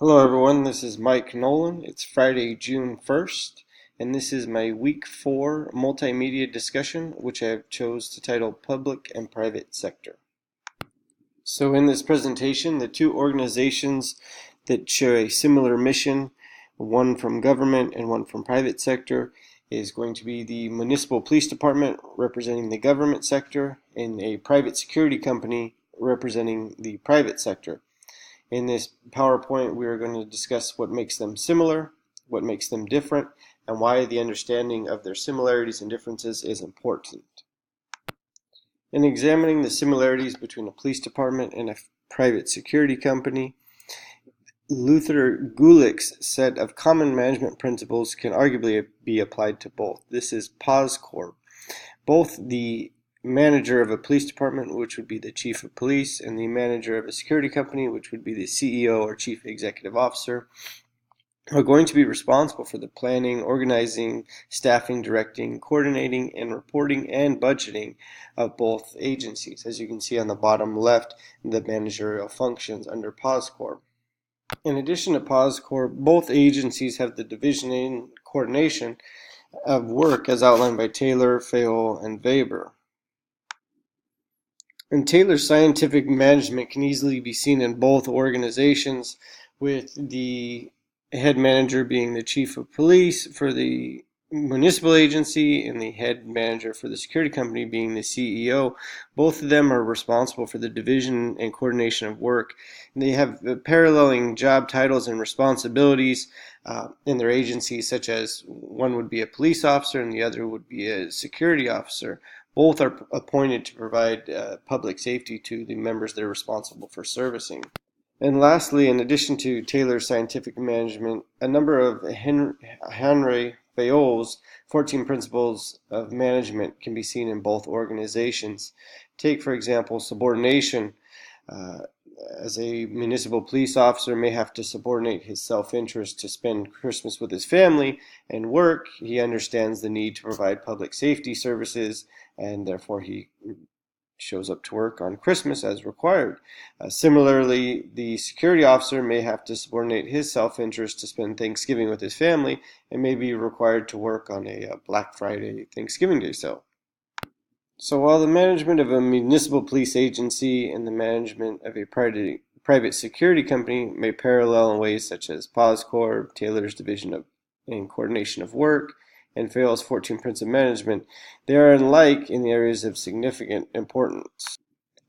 Hello everyone, this is Mike Nolan. It's Friday, June 1st, and this is my week 4 multimedia discussion, which I have chose to title Public and Private Sector. So in this presentation, the two organizations that share a similar mission, one from government and one from private sector, is going to be the Municipal Police Department representing the government sector and a private security company representing the private sector. In this PowerPoint, we are going to discuss what makes them similar, what makes them different, and why the understanding of their similarities and differences is important. In examining the similarities between a police department and a private security company, Luther Gulick's set of common management principles can arguably be applied to both. This is POSCOR. Both the manager of a police department, which would be the chief of police, and the manager of a security company, which would be the CEO or chief executive officer, are going to be responsible for the planning, organizing, staffing, directing, coordinating, and reporting and budgeting of both agencies. As you can see on the bottom left, the managerial functions under POSCOR. In addition to POSCOR, both agencies have the division and coordination of work as outlined by Taylor, Fayol, and Weber. And Taylor's scientific management can easily be seen in both organizations, with the head manager being the chief of police for the municipal agency and the head manager for the security company being the CEO. Both of them are responsible for the division and coordination of work. And they have paralleling job titles and responsibilities in their agencies, such as one would be a police officer and the other would be a security officer. Both are appointed to provide public safety to the members they're responsible for servicing. And lastly, in addition to Taylor's scientific management, a number of Henry Fayol's 14 principles of management can be seen in both organizations. Take, for example, subordination. As a municipal police officer may have to subordinate his self-interest to spend Christmas with his family and work, he understands the need to provide public safety services, and therefore he shows up to work on Christmas as required. Similarly, the security officer may have to subordinate his self-interest to spend Thanksgiving with his family and may be required to work on a Black Friday Thanksgiving Day sale. So while the management of a municipal police agency and the management of a private security company may parallel in ways such as POSCOR, Taylor's division of and coordination of work, and Fayol's 14 principles of management, they are unlike in the areas of significant importance.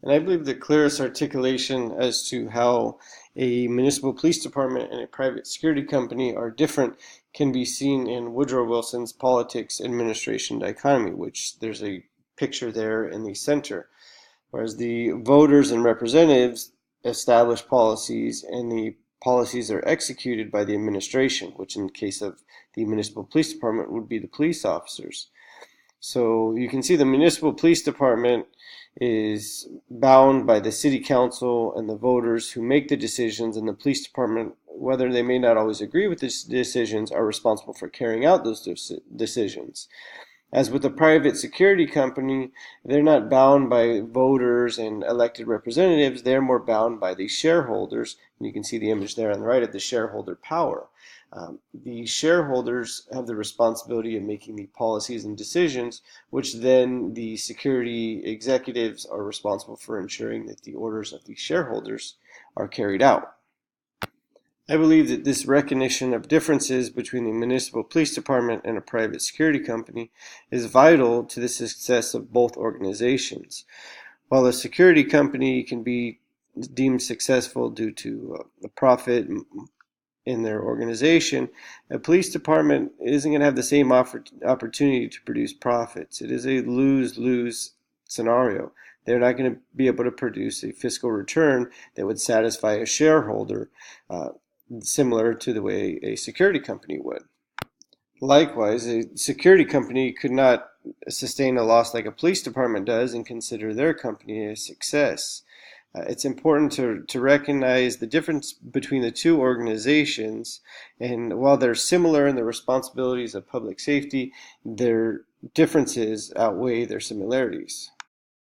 And I believe the clearest articulation as to how a municipal police department and a private security company are different can be seen in Woodrow Wilson's Politics Administration Dichotomy, which there's a picture there in the center. Whereas the voters and representatives establish policies, and the policies are executed by the administration, which in the case of the municipal police department would be the police officers. So you can see the municipal police department is bound by the city council and the voters who make the decisions, and the police department, whether they may not always agree with these decisions, are responsible for carrying out those decisions. As with the private security company, they're not bound by voters and elected representatives, they're more bound by the shareholders. And you can see the image there on the right of the shareholder power. The shareholders have the responsibility of making the policies and decisions, which then the security executives are responsible for ensuring that the orders of the shareholders are carried out. I believe that this recognition of differences between the municipal police department and a private security company is vital to the success of both organizations. While a security company can be deemed successful due to a profit in their organization, a police department isn't going to have the same opportunity to produce profits. It is a lose-lose scenario. They're not going to be able to produce a fiscal return that would satisfy a shareholder, similar to the way a security company would. Likewise, a security company could not sustain a loss like a police department does and consider their company a success. It's important to recognize the difference between the two organizations, and while they're similar in the responsibilities of public safety, their differences outweigh their similarities.